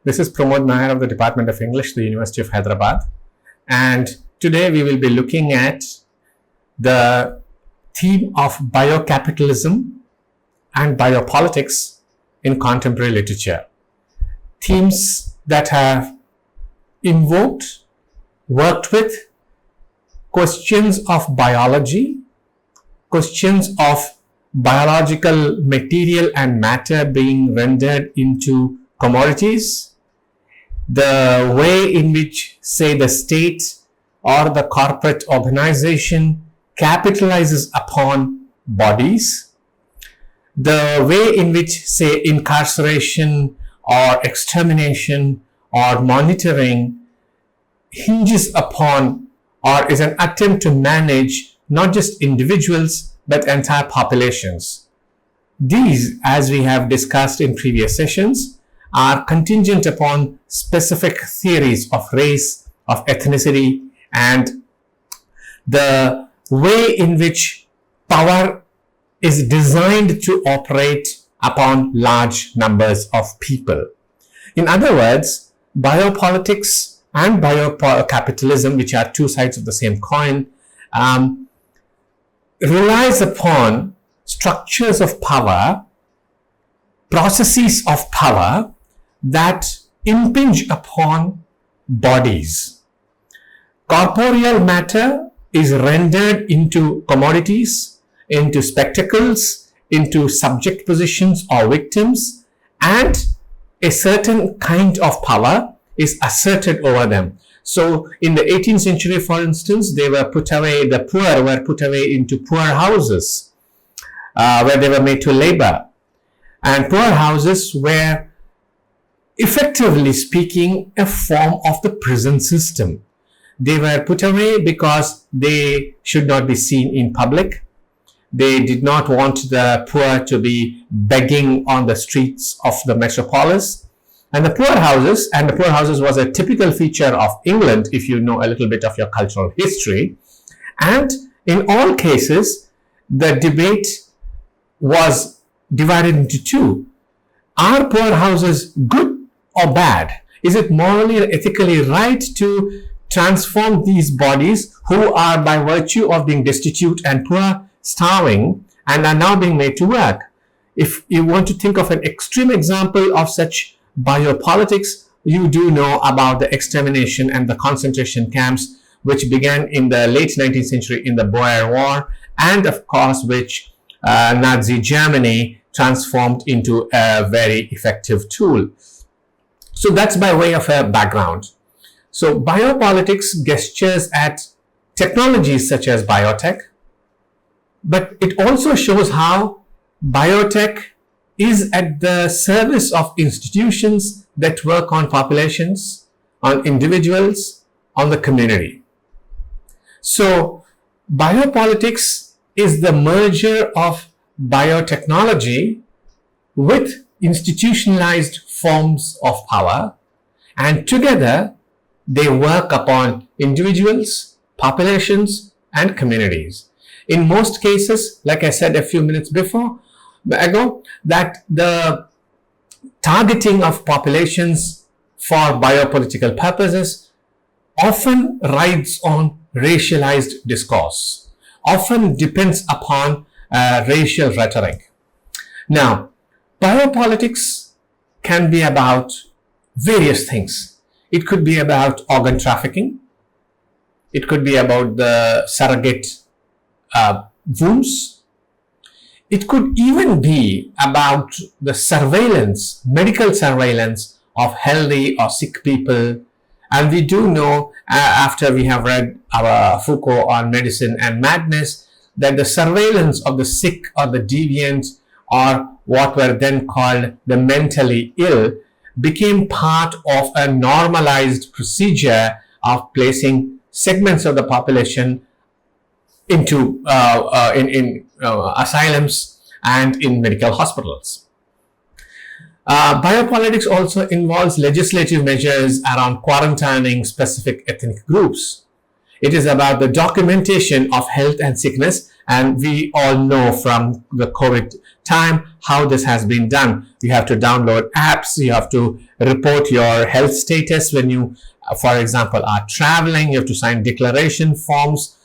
This is Pramod Nair of the Department of English, the University of Hyderabad. And today we will be looking at the theme of biocapitalism and biopolitics in contemporary literature. Themes that have invoked, worked with questions of biology, questions of biological material and matter being rendered into commodities, the way in which, say, the state or the corporate organization capitalizes upon bodies, the way in which, say, incarceration or extermination or monitoring hinges upon or is an attempt to manage not just individuals but entire populations. These, as we have discussed in previous sessions, are contingent upon specific theories of race, of ethnicity, and the way in which power is designed to operate upon large numbers of people. In other words, biopolitics and biocapitalism, which are two sides of the same coin, relies upon structures of power, processes of power that impinge upon bodies. Corporeal matter is rendered into commodities, into spectacles, into subject positions or victims, and a certain kind of power is asserted over them. So in the 18th century, for instance, they were put away, the poor were put away into poor houses where they were made to labor. And poor houses were, effectively speaking, a form of the prison system. They were put away because they should not be seen in public. They did not want the poor to be begging on the streets of the metropolis. And the poor houses was a typical feature of England, if you know a little bit of your cultural history. And in all cases, the debate was divided into two. Are poor houses good or bad? Is it morally or ethically right to transform these bodies who are, by virtue of being destitute and poor, starving, and are now being made to work? If you want to think of an extreme example of such biopolitics, you do know about the extermination and the concentration camps, which began in the late 19th century in the Boer War, and of course which Nazi Germany transformed into a very effective tool. So that's by way of a background. So biopolitics gestures at technologies such as biotech, but it also shows how biotech is at the service of institutions that work on populations, on individuals, on the community. So biopolitics is the merger of biotechnology with institutionalized forms of power, and together they work upon individuals, populations, and communities. In most cases, like I said a few minutes ago, that the targeting of populations for biopolitical purposes often rides on racialized discourse, often depends upon racial rhetoric. Now, biopolitics can be about various things. It could be about organ trafficking. It could be about the surrogate wombs. It could even be about the surveillance, medical surveillance of healthy or sick people. And we do know, after we have read our Foucault on medicine and madness, that the surveillance of the sick or the deviant or what were then called the mentally ill became part of a normalized procedure of placing segments of the population into asylums and in medical hospitals. Biopolitics also involves legislative measures around quarantining specific ethnic groups. It is about the documentation of health and sickness And we all know from the COVID time how this has been done. You have to download apps, you have to report your health status when you, for example, are traveling, you have to sign declaration forms.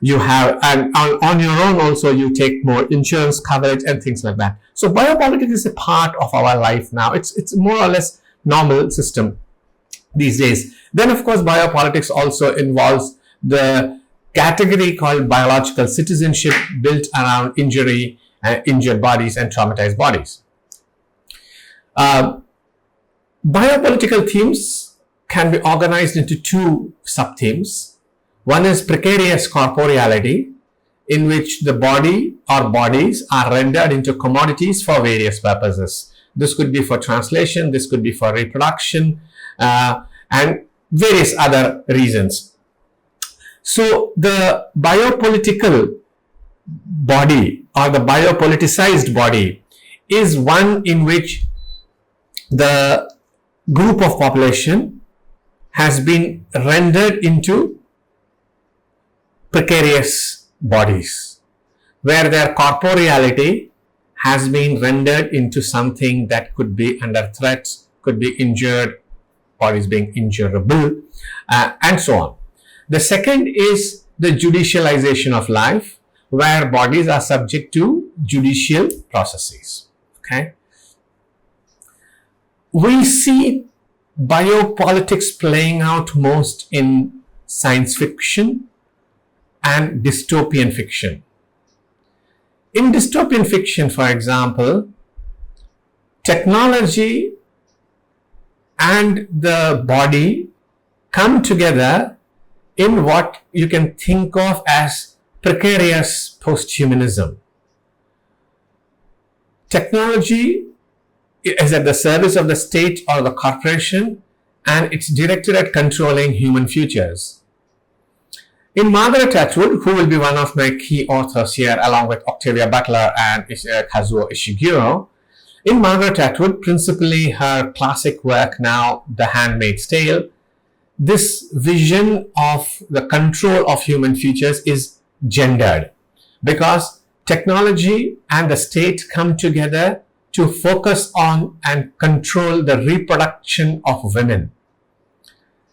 You have, and on your own also, you take more insurance coverage and things like that. So biopolitics is a part of our life now. It's more or less normal system these days. Then, of course, biopolitics also involves the category called biological citizenship, built around injured bodies and traumatized bodies. Biopolitical themes can be organized into two sub-themes. One is precarious corporeality, in which the body or bodies are rendered into commodities for various purposes. This could be for translation, this could be for reproduction, and various other reasons. So the biopolitical body or the biopoliticized body is one in which the group of population has been rendered into precarious bodies, where their corporeality has been rendered into something that could be under threat, could be injured, bodies being injurable, and so on. The second is the judicialization of life, where bodies are subject to judicial processes. Okay. We see biopolitics playing out most in science fiction and dystopian fiction. In dystopian fiction, for example, technology and the body come together in what you can think of as precarious posthumanism. Technology is at the service of the state or the corporation, and it's directed at controlling human futures. In Margaret Atwood, who will be one of my key authors here, along with Octavia Butler and Kazuo Ishiguro, in Margaret Atwood, principally her classic work now, The Handmaid's Tale, this vision of the control of human futures is gendered, because technology and the state come together to focus on and control the reproduction of women.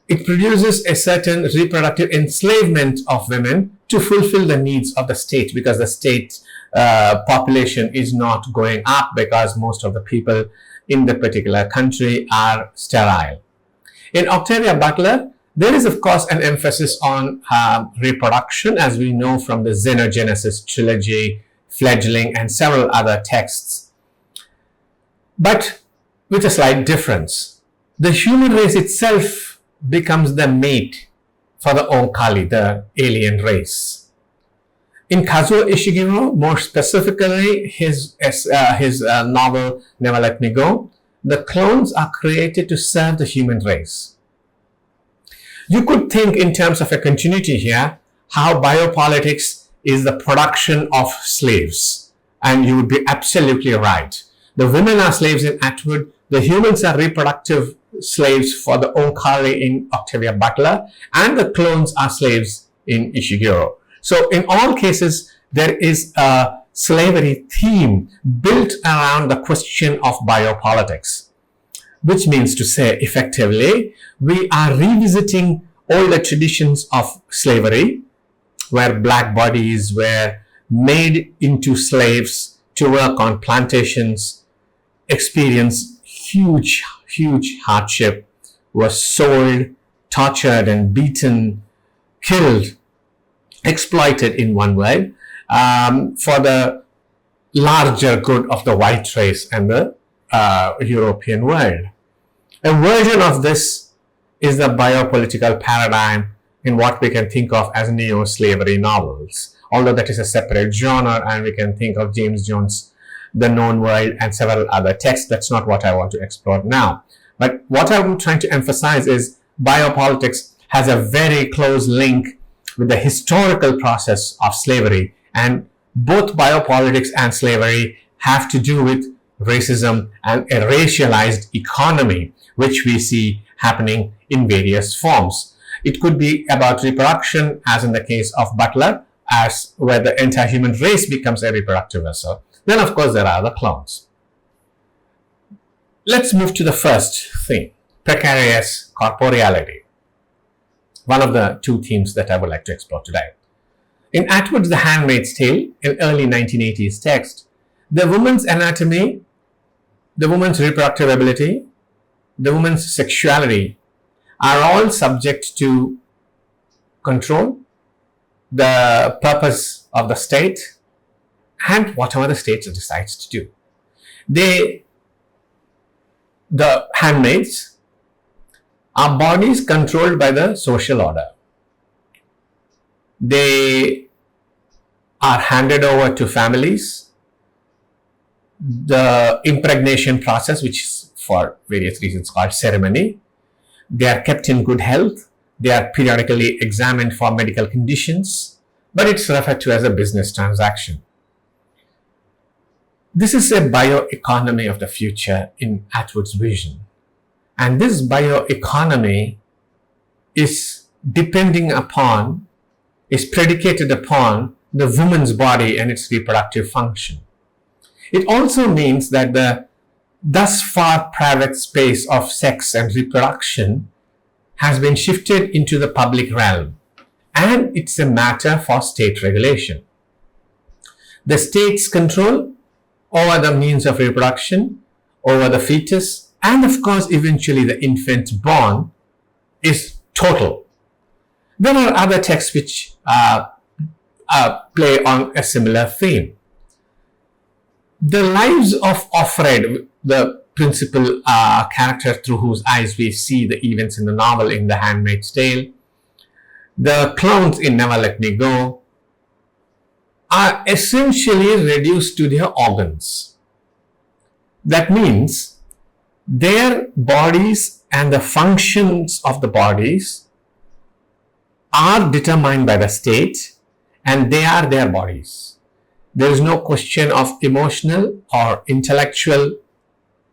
It produces a certain reproductive enslavement of women to fulfill the needs of the state, because the state population is not going up because most of the people in the particular country are sterile. In Octavia Butler, there is of course an emphasis on reproduction, as we know from the Xenogenesis trilogy, Fledgling, and several other texts. But with a slight difference. The human race itself becomes the mate for the Oankali, the alien race. In Kazuo Ishiguro, more specifically his novel Never Let Me Go, the clones are created to serve the human race. You could think in terms of a continuity here, how biopolitics is the production of slaves, and you would be absolutely right. The women are slaves in Atwood, the humans are reproductive slaves for the Oankali in Octavia Butler, and the clones are slaves in Ishiguro. So in all cases, there is a slavery theme built around the question of biopolitics, which means to say, effectively, we are revisiting all the traditions of slavery, where black bodies were made into slaves to work on plantations, experience huge hardship, were sold, tortured and beaten, killed, exploited in one way, for the larger good of the white race and the European world. A version of this is the biopolitical paradigm in what we can think of as neo-slavery novels, although that is a separate genre, and we can think of James Jones' The Known World and several other texts. That's not what I want to explore now. But what I'm trying to emphasize is biopolitics has a very close link with the historical process of slavery, and both biopolitics and slavery have to do with racism and a racialized economy, which we see happening in various forms. It could be about reproduction, as in the case of Butler, as where the entire human race becomes a reproductive vessel. Then, of course, there are the clones. Let's move to the first theme, precarious corporeality. One of the two themes that I would like to explore today. In Atwood's The Handmaid's Tale, an early 1980s text, the woman's anatomy, the woman's reproductive ability, the woman's sexuality are all subject to control, the purpose of the state, and whatever the state decides to do. The handmaids are bodies controlled by the social order. They are handed over to families. The impregnation process, which is for various reasons called ceremony, they are kept in good health. They are periodically examined for medical conditions, but it's referred to as a business transaction. This is a bioeconomy of the future in Atwood's vision. And this bioeconomy is predicated upon the woman's body and its reproductive function. It also means that the thus far private space of sex and reproduction has been shifted into the public realm, and it's a matter for state regulation. The state's control over the means of reproduction, over the fetus, and of course eventually the infant born is total. There are other texts which play on a similar theme. The lives of Offred, the principal character through whose eyes we see the events in the novel in The Handmaid's Tale, the clones in Never Let Me Go, are essentially reduced to their organs. That means their bodies and the functions of the bodies are determined by the state, and they are their bodies. There is no question of emotional or intellectual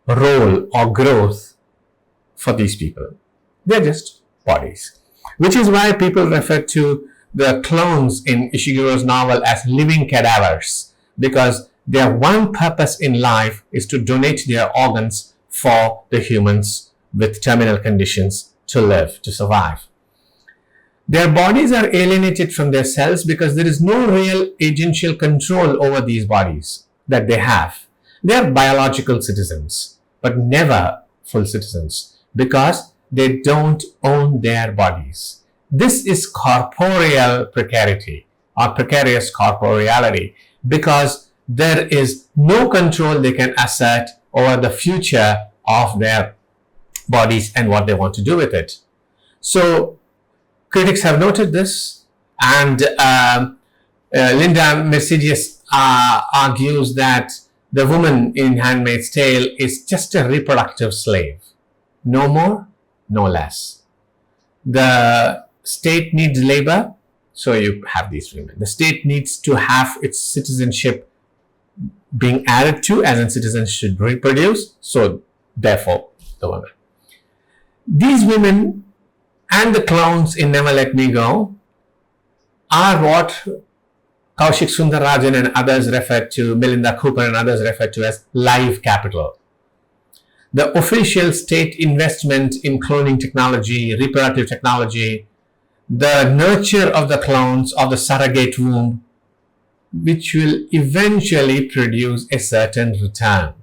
role or growth for these people. They're just bodies. Which is why people refer to the clones in Ishiguro's novel as living cadavers, because their one purpose in life is to donate their organs for the humans with terminal conditions to live, to survive. Their bodies are alienated from their cells because there is no real agential control over these bodies that they have. They are biological citizens, but never full citizens, because they don't own their bodies. This is corporeal precarity or precarious corporeality, because there is no control they can assert over the future of their bodies and what they want to do with it. So critics have noted this, and Linda Mercedes argues that the woman in Handmaid's Tale is just a reproductive slave. No more, no less. The state needs labor, so you have these women. The state needs to have its citizenship being added to, as in citizens should reproduce, so therefore the women. These women and the clowns in Never Let Me Go are what Kaushik Sundararajan and others refer to, Melinda Cooper and others refer to as live capital. The official state investment in cloning technology, reproductive technology, the nurture of the clones of the surrogate womb, which will eventually produce a certain return.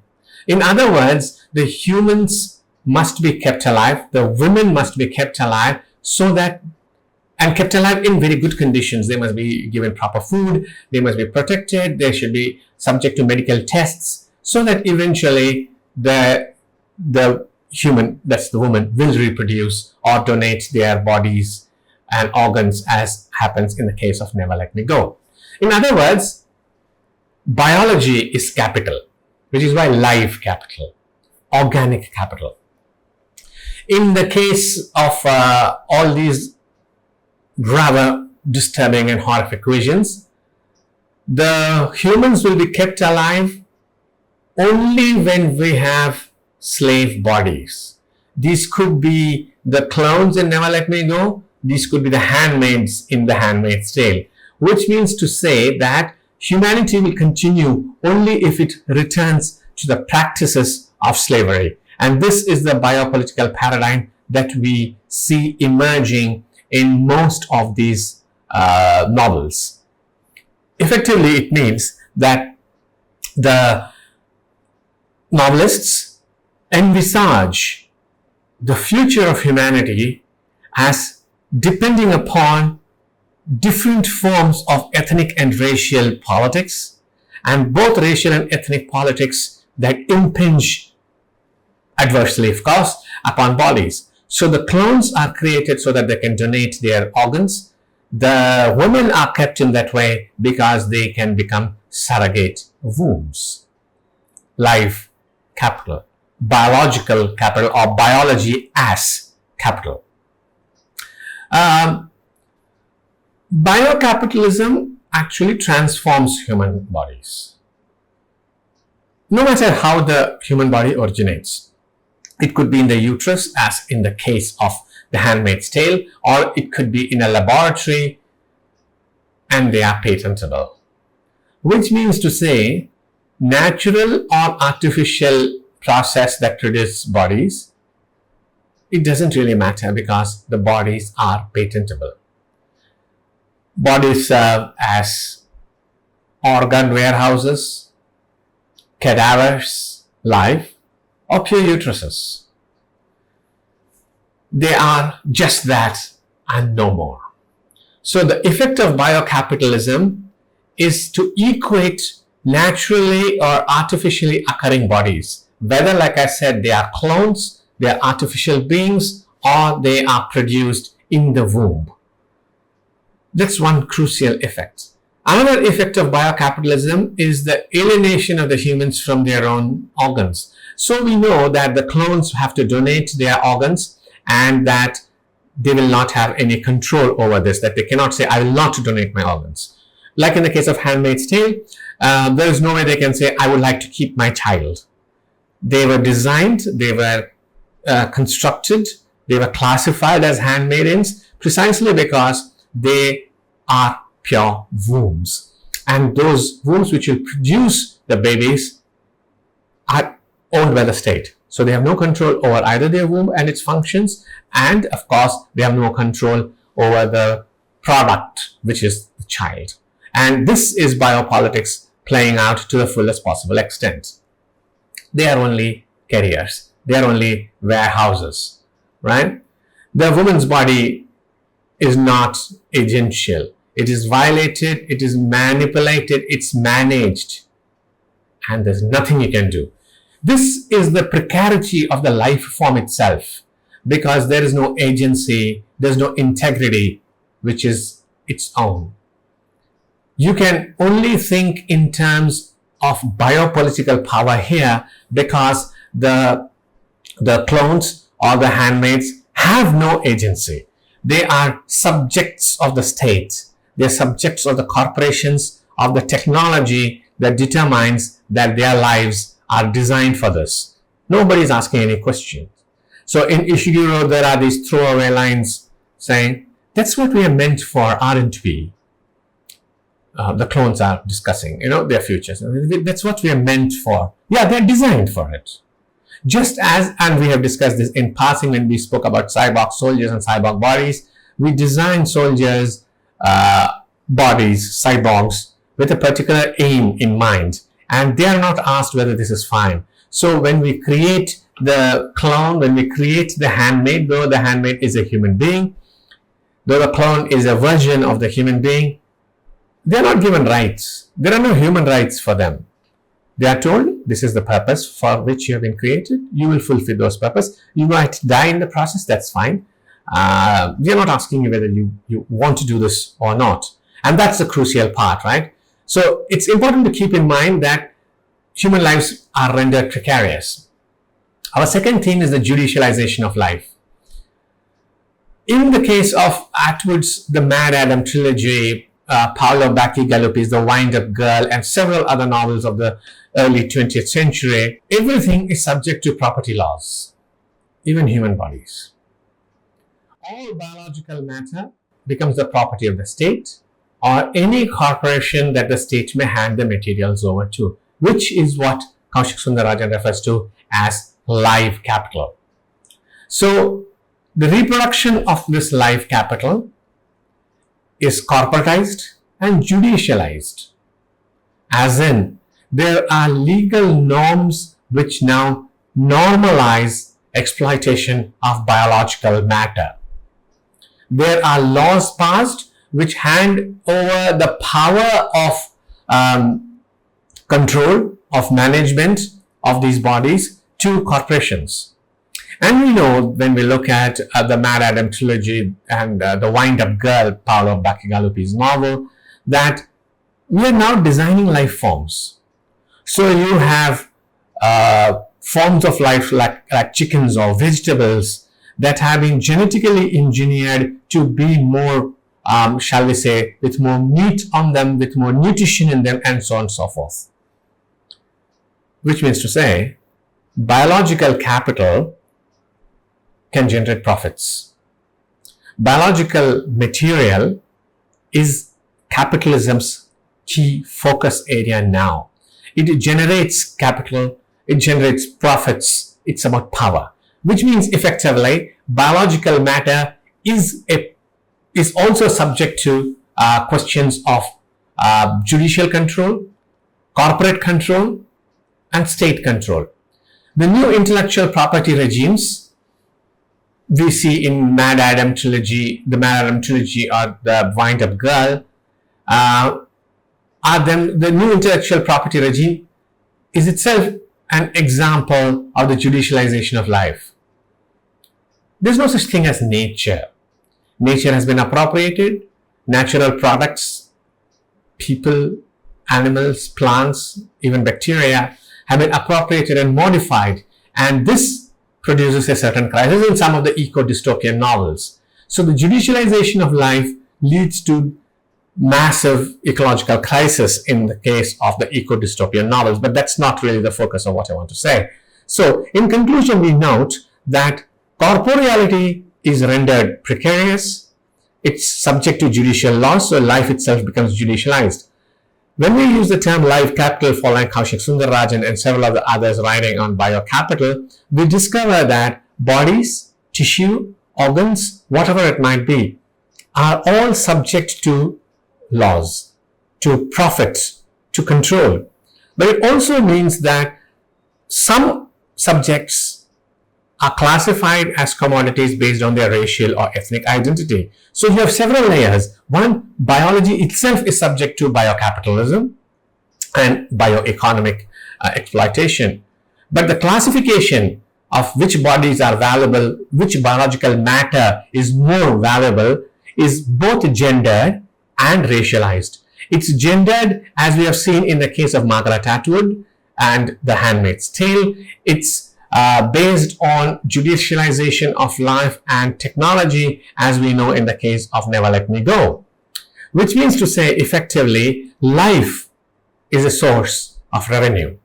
In other words, the humans must be kept alive, the women must be kept alive, so that, and kept alive in very good conditions. They must be given proper food, they must be protected, they should be subject to medical tests, so that eventually the human, that's the woman, will reproduce or donate their bodies and organs, as happens in the case of Never Let Me Go. In other words, biology is capital, which is why live capital, organic capital. In the case of all these rather disturbing and horrific visions, the humans will be kept alive only when we have slave bodies. These could be the clones in Never Let Me Go. These could be the handmaids in The Handmaid's Tale. which means to say that humanity will continue only if it returns to the practices of slavery. And this is the biopolitical paradigm that we see emerging in most of these novels. Effectively, it means that the novelists envisage the future of humanity as depending upon different forms of ethnic and racial politics, and both racial and ethnic politics that impinge adversely, of course, upon bodies. So the clones are created so that they can donate their organs. The women are kept in that way because they can become surrogate wombs. Life capital, biological capital, or biology as capital. Biocapitalism actually transforms human bodies. No matter how the human body originates, it could be in the uterus, as in the case of The Handmaid's Tale, or it could be in a laboratory, and they are patentable. Which means to say, natural or artificial process that produces bodies, it doesn't really matter because the bodies are patentable. Bodies serve as organ warehouses, cadavers, live, or pure uteruses. They are just that and no more. So the effect of biocapitalism is to equate naturally or artificially occurring bodies, whether, like I said, they are clones, they are artificial beings, or they are produced in the womb. That's one crucial effect. Another effect of biocapitalism is the alienation of the humans from their own organs. So we know that the clones have to donate their organs, and that they will not have any control over this, that they cannot say, I will not donate my organs. Like in the case of Handmaid's Tale, there is no way they can say, I would like to keep my child. They were designed, they were constructed, they were classified as handmaidens precisely because they are pure wombs. And those wombs which will produce the babies are owned by the state. So they have no control over either their womb and its functions, and of course they have no control over the product, which is the child. And this is biopolitics playing out to the fullest possible extent. They are only carriers. They are only warehouses, right? The woman's body is not agential. It is violated, it is manipulated, it's managed, and there's nothing you can do. This is the precarity of the life form itself, because there is no agency, there's no integrity, which is its own. You can only think in terms of biopolitical power here because the clones or the handmaids have no agency. They are subjects of the state. They're subjects of the corporations, of the technology that determines that their lives are designed for this. Nobody is asking any questions. So in Ishiguro, there are these throwaway lines saying, that's what we are meant for, aren't we? The clones are discussing, their futures. That's what we are meant for. Yeah, they're designed for it. Just as, and we have discussed this in passing when we spoke about cyborg soldiers and cyborg bodies, we design soldiers' bodies, cyborgs, with a particular aim in mind. And they are not asked whether this is fine. So when we create the clone, when we create the handmaid, though the handmaid is a human being, though the clone is a version of the human being, they are not given rights. There are no human rights for them. They are told, this is the purpose for which you have been created. You will fulfill those purposes. You might die in the process, that's fine. We are not asking you whether you want to do this or not. And that's the crucial part, right? So it's important to keep in mind that human lives are rendered precarious. Our second theme is the judicialization of life. In the case of Atwood's The Mad Adam trilogy, Paolo Bacigalupi's The Wind-Up Girl, and several other novels of the early 20th century, everything is subject to property laws, even human bodies. All biological matter becomes the property of the state. or any corporation that the state may hand the materials over to, which is what Kaushik Sundararajan refers to as live capital. So the reproduction of this live capital is corporatized and judicialized, as in there are legal norms which now normalize exploitation of biological matter. There are laws passed which hand over the power of control, of management of these bodies to corporations. And we know, when we look at the Mad Adam trilogy and the Wind-Up Girl, Paolo Bacigalupi's novel, that we are now designing life forms. So you have forms of life like chickens or vegetables that have been genetically engineered to be more, shall we say, with more meat on them, with more nutrition in them, and so on and so forth. Which means to say, biological capital can generate profits. Biological material is capitalism's key focus area now. It generates capital, it generates profits, it's about power. Which means effectively, biological matter is also subject to questions of judicial control, corporate control, and state control. The new intellectual property regimes we see in Mad Adam trilogy, the Mad Adam trilogy or the Wind-Up Girl, the new intellectual property regime is itself an example of the judicialization of life. There's no such thing as nature. Nature has been appropriated. Natural products, people, animals, plants, even bacteria have been appropriated and modified, and this produces a certain crisis in some of the eco-dystopian novels. So the judicialization of life leads to massive ecological crisis in the case of the eco-dystopian novels, but that's not really the focus of what I want to say. So in conclusion, we note that corporeality is rendered precarious, it's subject to judicial laws, so life itself becomes judicialized. When we use the term live capital, following Kaushik Sundararajan and several of the others writing on biocapital, we discover that bodies, tissue, organs, whatever it might be, are all subject to laws, to profit, to control. But it also means that some subjects are classified as commodities based on their racial or ethnic identity. So you have several layers. One, biology itself is subject to biocapitalism and bioeconomic exploitation. But the classification of which bodies are valuable, which biological matter is more valuable, is both gendered and racialized. It's gendered, as we have seen in the case of Margaret Atwood and The Handmaid's Tale. It's based on judicialization of life and technology, as we know in the case of Never Let Me Go. Which means to say, effectively, life is a source of revenue.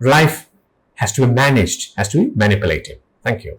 Life has to be managed, has to be manipulated. Thank you.